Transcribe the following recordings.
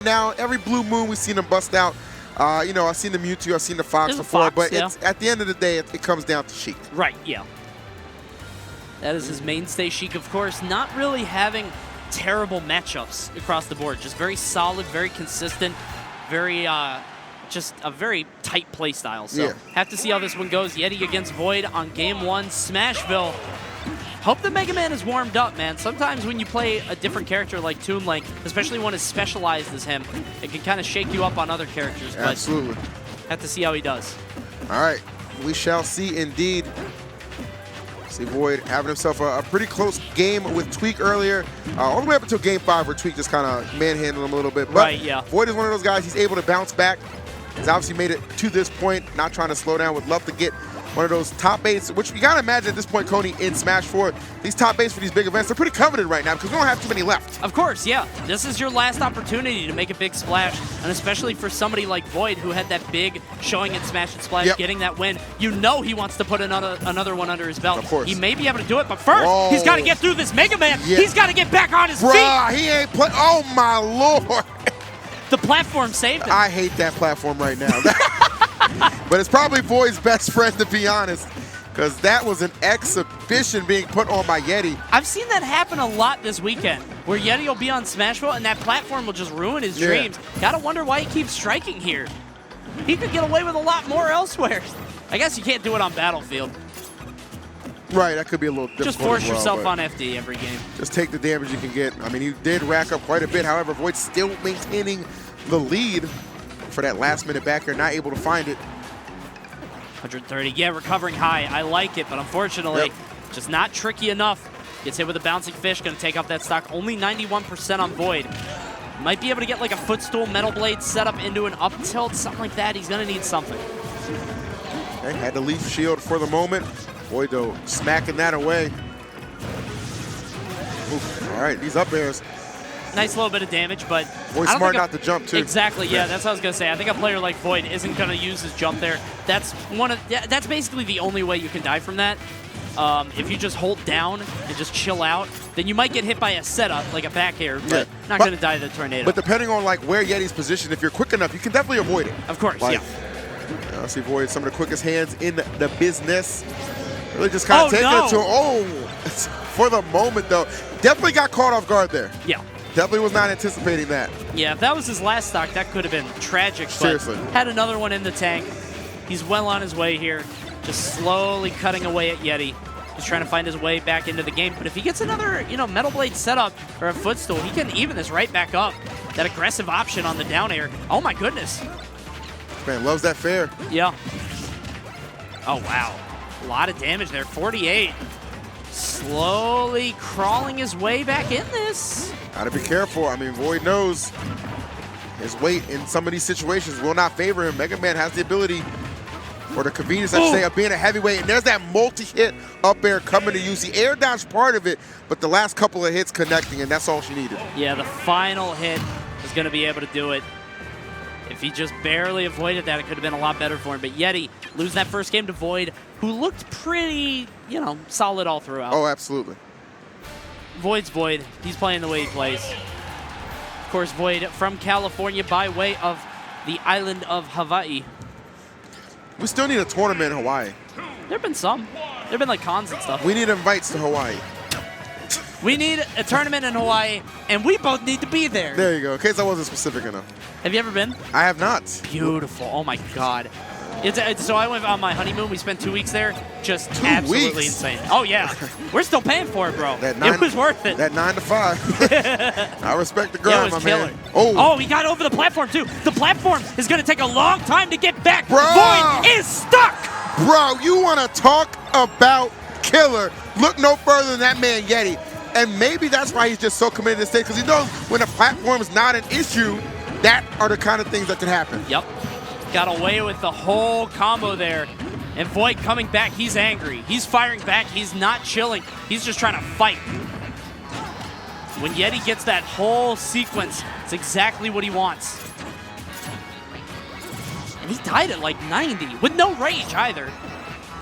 Now, every blue moon we've seen him bust out. You know, I've seen the Mewtwo, I've seen the Fox before, but it's, at the end of the day, it comes down to Sheik. Right, yeah. That is his mainstay, Sheik, of course. Not really having terrible matchups across the board. Just very solid, very consistent, very, just a very tight play style. So have to see how this one goes. Yeti against Void on game 1, Smashville. Hope the Mega Man is warmed up, man. Sometimes when you play a different character like Toon Link, especially one as specialized as him, it can kind of shake you up on other characters. But absolutely. Have to see how he does. All right, we shall see indeed. See Void having himself a pretty close game with Tweak earlier, all the way up until game 5 where Tweak just kind of manhandled him a little bit. But right, yeah. Void is one of those guys, he's able to bounce back. He's obviously made it to this point, not trying to slow down. Would love to get one of those top 8s, which you gotta imagine at this point, Coney, in Smash 4, these top 8s for these big events, they're pretty coveted right now because we don't have too many left. Of course, yeah. This is your last opportunity to make a big splash, and especially for somebody like Void who had that big showing in Smash and Splash, getting that win. You know he wants to put another one under his belt. Of course. He may be able to do it, but first, he's got to get through this Mega Man. He's got to get back on his feet. He ain't play. Oh, my Lord. The platform saved him. I hate that platform right now. But it's probably Void's best friend, to be honest, because that was an exhibition being put on by Yeti. I've seen that happen a lot this weekend, where Yeti will be on Smashville and that platform will just ruin his dreams. Gotta wonder why he keeps striking here. He could get away with a lot more elsewhere. I guess you can't do it on Battlefield. Right, that could be a little difficult. Just force yourself on FD every game. Just take the damage you can get. I mean, he did rack up quite a bit. However, Void's still maintaining the lead for that last minute back here, not able to find it. 130, yeah, recovering high. I like it, but unfortunately, just not tricky enough. Gets hit with a bouncing fish, gonna take off that stock. Only 91% on Void. Might be able to get like a footstool, Metal Blade set up into an up tilt, something like that. He's gonna need something. Okay, had the Leaf Shield for the moment. Void, though, smacking that away. Oof. All right, these up airs. Nice little bit of damage, but Void's smart not to jump, too. Exactly, yeah, that's what I was going to say. I think a player like Void isn't going to use his jump there. That's that's basically the only way you can die from that. If you just hold down and just chill out, then you might get hit by a setup, like a back air, but not going to die to the tornado. But depending on like where Yeti's positioned, if you're quick enough, you can definitely avoid it. Of course, like, I see Void, some of the quickest hands in the business. Really just kind of taking it to him. For the moment, though. Definitely got caught off guard there. Yeah. Definitely was not anticipating that. Yeah, if that was his last stock, that could have been tragic. Seriously. But had another one in the tank. He's well on his way here. Just slowly cutting away at Yeti. He's trying to find his way back into the game. But if he gets another, Metal Blade setup or a footstool, he can even this right back up. That aggressive option on the down air. Oh, my goodness. Man, loves that fair. Yeah. Oh, wow. A lot of damage there. 48. Slowly crawling his way back in this. Gotta be careful. I mean, Void knows his weight in some of these situations will not favor him. Mega Man has the ability, or the convenience, I should say, of being a heavyweight. And there's that multi-hit up air coming to use. The air dodge part of it, but the last couple of hits connecting, and that's all she needed. Yeah, the final hit is going to be able to do it. If he just barely avoided that, it could have been a lot better for him. But Yeti losing that first game to Void, who looked pretty, solid all throughout. Oh, absolutely. Void's Void. He's playing the way he plays. Of course, Void from California by way of the island of Hawaii. We still need a tournament in Hawaii. There have been some. There have been like cons and stuff. We need invites to Hawaii. We need a tournament in Hawaii, and we both need to be there. There you go, in case I wasn't specific enough. Have you ever been? I have not. Beautiful. Oh, my God. So I went on my honeymoon. We spent 2 weeks there. Just absolutely insane. Oh, yeah. We're still paying for it, bro. It was worth it. That 9 to 5. I respect the grind, my man. Oh, he got over the platform, too. The platform is going to take a long time to get back. Bro. Void is stuck. Bro, you want to talk about killer. Look no further than that man, Yeti. And maybe that's why he's just so committed to stay, because he knows when a platform is not an issue, that are the kind of things that can happen. Yep. Got away with the whole combo there. And Void coming back, he's angry. He's firing back. He's not chilling. He's just trying to fight. When Yeti gets that whole sequence, it's exactly what he wants. And he died at like 90 with no rage either.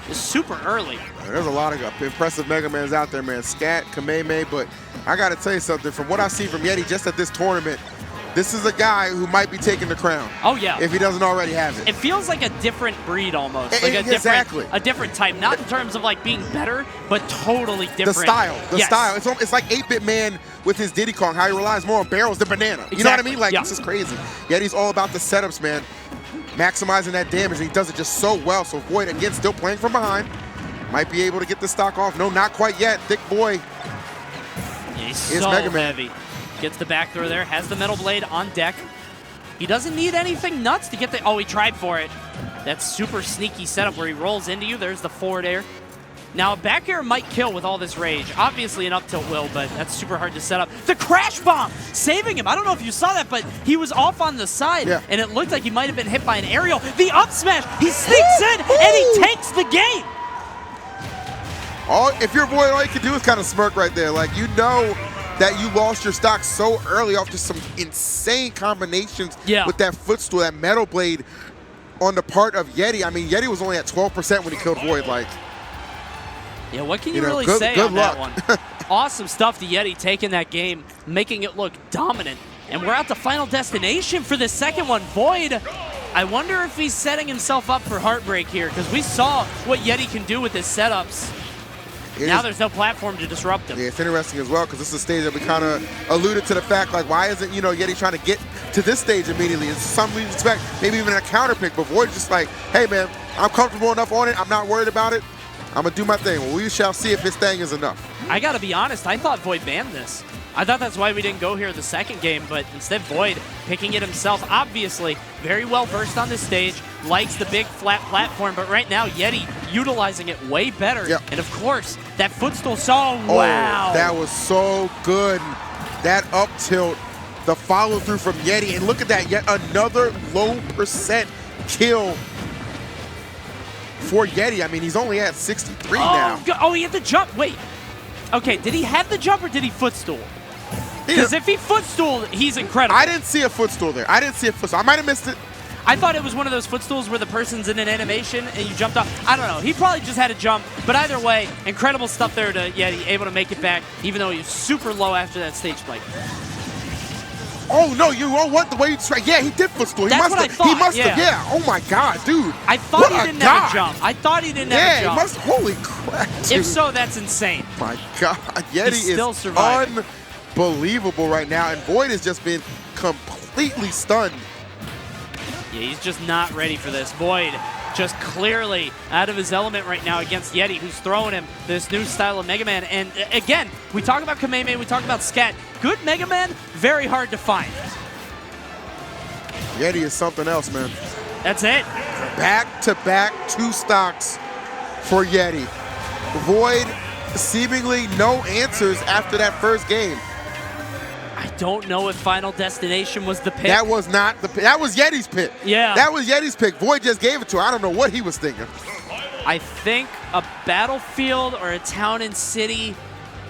It's super early. There's a lot of impressive Mega Mans out there, man. Scat, Kameme, but I got to tell you something. From what I've seen from Yeti just at this tournament, this is a guy who might be taking the crown. Oh, yeah. If he doesn't already have it. It feels like a different breed almost. Like Exactly. a different type. Not in terms of like being better, but totally different. The style. It's like 8-Bit Man with his Diddy Kong, how he relies more on barrels than banana. You know what I mean? Like, this is crazy. Yeti's all about the setups, man. Maximizing that damage, and he does it just so well. So Void, again, still playing from behind. Might be able to get the stock off. No, not quite yet. Thick Boy He's so Mega Man. heavy. Gets the back throw there. Has the Metal Blade on deck. He doesn't need anything nuts to get the... Oh, he tried for it. That super sneaky setup where he rolls into you. There's the forward air. Now, a back air might kill with all this rage. Obviously, an up tilt will, but that's super hard to set up. The crash bomb saving him. I don't know if you saw that, but he was off on the side, and it looked like he might have been hit by an aerial. The up smash, he sneaks in, and he takes the game. If you're Void, all you can do is kind of smirk right there. Like, you know that you lost your stock so early off just some insane combinations with that footstool, that Metal Blade on the part of Yeti. I mean, Yeti was only at 12% when he killed Void. Like, yeah, what can you really say on that one? Awesome stuff to Yeti taking that game, making it look dominant. And we're at the final destination for the second one. Void, I wonder if he's setting himself up for heartbreak here, because we saw what Yeti can do with his setups. Now there's no platform to disrupt him. Yeah, it's interesting as well, because this is a stage that we kind of alluded to the fact, like, why isn't, Yeti trying to get to this stage immediately? It's something we expect, maybe even a counter pick, but Void's just like, hey, man, I'm comfortable enough on it. I'm not worried about it. I'm going to do my thing. Well, we shall see if his thing is enough. I got to be honest, I thought Void banned this. I thought that's why we didn't go here the second game, but instead Void picking it himself. Obviously, very well versed on this stage, likes the big flat platform, but right now Yeti utilizing it way better. And of course, that footstool wow. That was so good. That up tilt, the follow through from Yeti, and look at that, yet another low percent kill for Yeti. I mean, he's only at 63 now. Oh, he had the jump. Wait. Okay, did he have the jump or did he footstool? Because if he footstooled, he's incredible. I didn't see a footstool there. I might have missed it. I thought it was one of those footstools where the person's in an animation and you jumped off. I don't know. He probably just had a jump. But either way, incredible stuff there to Yeti, able to make it back, even though he was super low after that stage spike. Oh, no, the way you described. Yeah, he did footstool. That's what I thought. He must have, Oh, my God, dude. I thought he didn't have a jump. I thought he didn't have a jump. Yeah, he must. Holy crap, dude. If so, that's insane. My God. Yeti still is surviving. Unbelievable right now, and Void has just been completely stunned. Yeah, he's just not ready for this. Void just clearly out of his element right now against Yeti, who's throwing him this new style of Mega Man. And again, we talk about Kameme, we talk about Scat. Good Mega Man, very hard to find. Yeti is something else, man. That's it. Back-to-back 2 stocks for Yeti. Void seemingly no answers after that first game. I don't know if Final Destination was the pick. That was not the pick. That was Yeti's pick. Yeah. That was Yeti's pick. Void just gave it to her. I don't know what he was thinking. I think a Battlefield or a Town and City,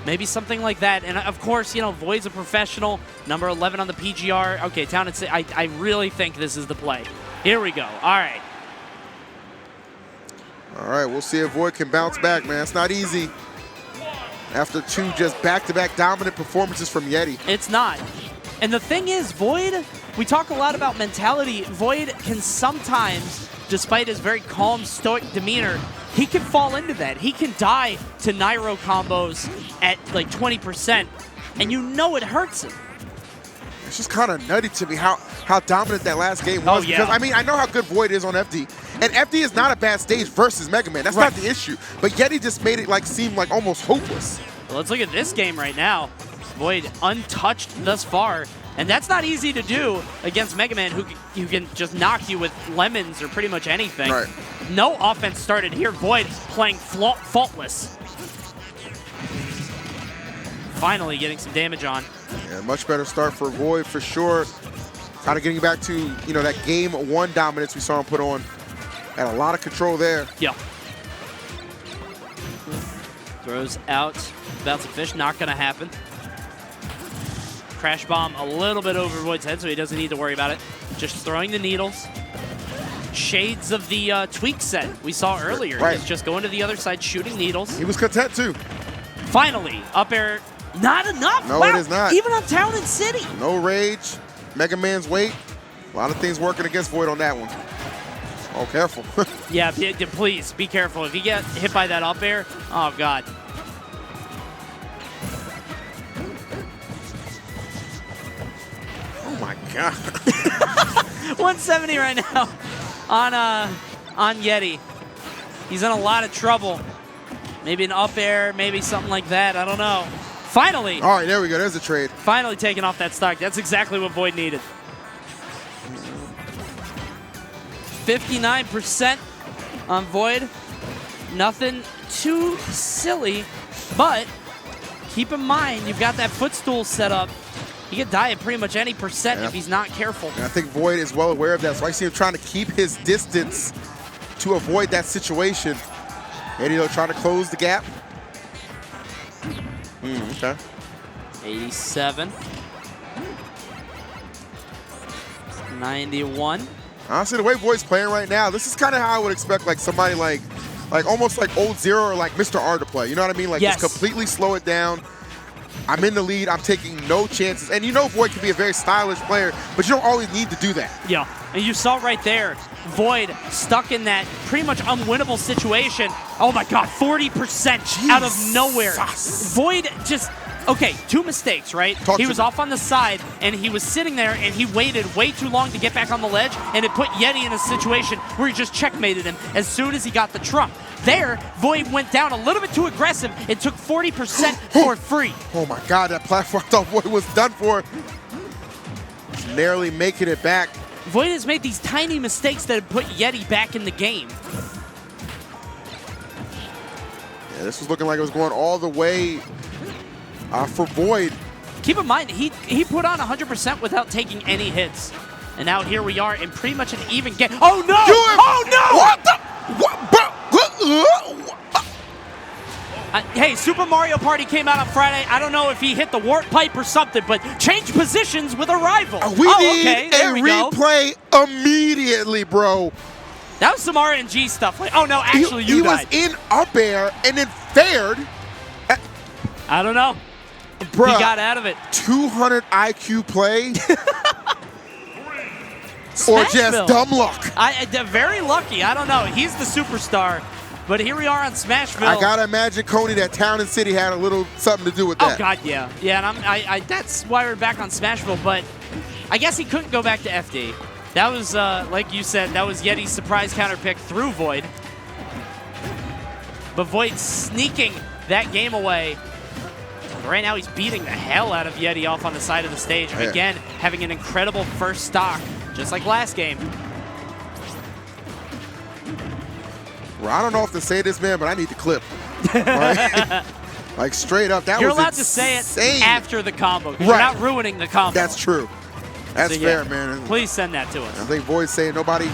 maybe something like that. And of course, Void's a professional, number 11 on the PGR. Okay, Town and City, I really think this is the play. Here we go. All right. All right, we'll see if Void can bounce back, man. It's not easy after 2 just back-to-back dominant performances from Yeti. It's not. And the thing is, Void, we talk a lot about mentality. Void can sometimes, despite his very calm, stoic demeanor, he can fall into that. He can die to Nairo combos at like 20%, and it hurts him. It's just kind of nutty to me how dominant that last game was. Oh, yeah. Because, I mean, I know how good Void is on FD. And FD is not a bad stage versus Mega Man. That's not the issue. But Yeti just made it seem like almost hopeless. Well, let's look at this game right now. Void untouched thus far. And that's not easy to do against Mega Man, who can just knock you with lemons or pretty much anything. Right. No offense started here. Void playing faultless. Finally getting some damage on. Yeah, much better start for Void for sure. Kind of getting back to, that game 1 dominance we saw him put on. Had a lot of control there. Yeah. Throws out bouncing fish, not going to happen. Crash bomb a little bit over Void's head, so he doesn't need to worry about it. Just throwing the needles. Shades of the tweak set we saw earlier. Right. He's just going to the other side, shooting needles. He was content too. Finally, up air, not enough. No, wow. it is not. Even on Town and City. No rage. Mega Man's weight, a lot of things working against Void on that one. Oh, careful. Yeah, please be careful. If you get hit by that up air, oh God. Oh my God. 170 right now on Yeti. He's in a lot of trouble. Maybe an up air, maybe something like that. I don't know. Finally. All right, there we go. There's a trade. Finally taking off that stock. That's exactly what Void needed. 59% on Void. Nothing too silly, but keep in mind, you've got that footstool set up. He could die at pretty much any percent if he's not careful. And I think Void is well aware of that, so I see him trying to keep his distance to avoid that situation. And he'll try to close the gap. Okay. 87. 91. Honestly, the way Void's playing right now, this is kind of how I would expect like somebody like almost like Old Zero or like Mr. R to play. You know what I mean? Like just completely slow it down. I'm in the lead. I'm taking no chances. And you know Void can be a very stylish player, but you don't always need to do that. Yeah, and you saw right there, Void stuck in that pretty much unwinnable situation. Oh my God, 40% out of nowhere. Void just, okay, 2 mistakes, right? He was off on the side, and he was sitting there, and he waited way too long to get back on the ledge, and it put Yeti in a situation where he just checkmated him as soon as he got the trump. There, Void went down a little bit too aggressive and took 40% for free. Oh my God, that platform I thought Void was done for. Narrowly making it back. Void has made these tiny mistakes that have put Yeti back in the game. Yeah, this was looking like it was going all the way for Void. Keep in mind, he put on 100% without taking any hits. And now here we are in pretty much an even game. Oh no! Oh no! What the? What, bro? Hey, Super Mario Party came out on Friday. I don't know if he hit the warp pipe or something, but change positions with Unrivaled. We need a replay immediately, bro. That was some RNG stuff. Like, oh no, actually you died. He was in up air and then fared. I don't know. Bruh, he got out of it. 200 IQ play. Or just dumb luck. They're very lucky. I don't know. He's the superstar. But here we are on Smashville. I gotta imagine, Coney, that Town and City had a little something to do with that. Oh God, yeah, yeah, and that's why we're back on Smashville. But I guess he couldn't go back to FD. That was, like you said, that was Yeti's surprise counter pick through Void. But Void sneaking that game away. Right now, he's beating the hell out of Yeti off on the side of the stage. And again, having an incredible first stock, just like last game. Well, I don't know if to say this, man, but I need the clip. Right? Like, straight up, that was insane. You're allowed to say it after the combo. Right. You're not ruining the combo. That's true. That's fair, man. Please send that to us. I think Void's saying nobody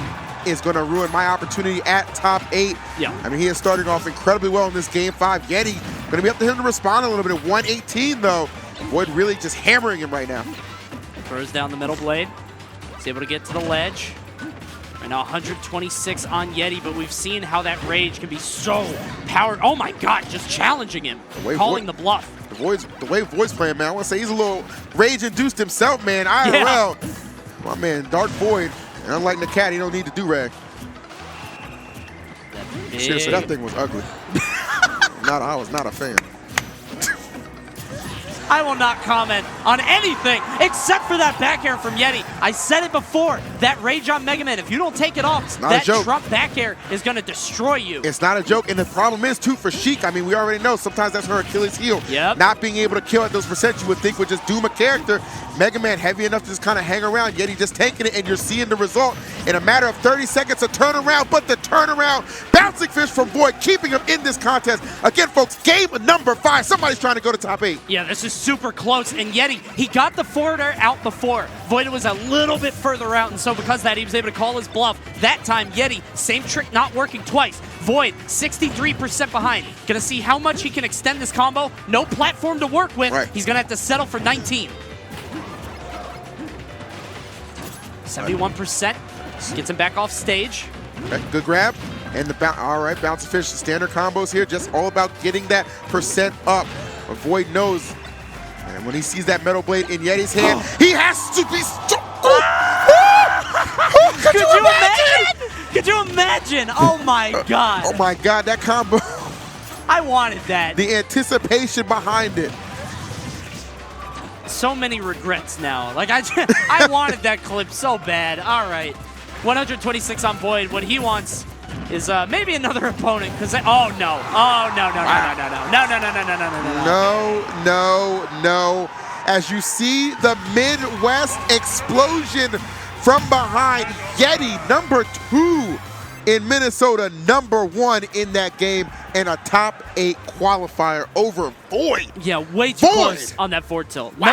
is going to ruin my opportunity at top 8. Yeah. I mean, he is starting off incredibly well in this game 5. Yeti, going to be up to him to respond a little bit at 118, though. Void really just hammering him right now. Throws down the middle blade. He's able to get to the ledge. Right now 126 on Yeti, but we've seen how that rage can be so powered. Oh my God, just challenging him, calling the bluff. The way Void's playing, man, I want to say he's a little rage-induced himself, man. IRL. Yeah. My man, Dark Void. And unlike the cat, he don't need to do-rag. Seriously, that thing was ugly. I was not a fan. I will not comment on anything except for that back air from Yeti. I said it before, that rage on Mega Man, if you don't take it off, that Trump back air is going to destroy you. It's not a joke, and the problem is, too, for Sheik, I mean, we already know sometimes that's her Achilles heel. Yep. Not being able to kill at those percent you would think would just doom a character. Mega Man heavy enough to just kind of hang around, Yeti just tanking it, and you're seeing the result in a matter of 30 seconds of turnaround, but the turnaround, bouncing fish from Void, keeping him in this contest. Again, folks, game number 5. Somebody's trying to go to top 8. Yeah, this is super close, and Yeti, he got the forward air out before. Void was a little bit further out, and so because of that, he was able to call his bluff. That time, Yeti, same trick not working twice. Void, 63% behind. Gonna see how much he can extend this combo. No platform to work with. Right. He's gonna have to settle for 19. 71%. Gets him back off stage. Okay, good grab. And all right, bouncy fish, standard combos here, just all about getting that percent up. But Void knows, and when he sees that metal blade in Yeti's hand, he has to be strong. explosion! Oh my god! Oh my god, that combo. I wanted that. The anticipation behind it. So many regrets now. Like, I wanted that clip so bad. All right. 126 on Void. What he wants is maybe another opponent. Because oh no. Oh no, no, no, no, no, no, no, no, no, no, no, no, no. No, no, no. As you see the Midwest explosion from behind, Yeti #2 in Minnesota, #1 in that game, and a top 8 qualifier over Void. Yeah, way too close on that forward tilt. Wow. No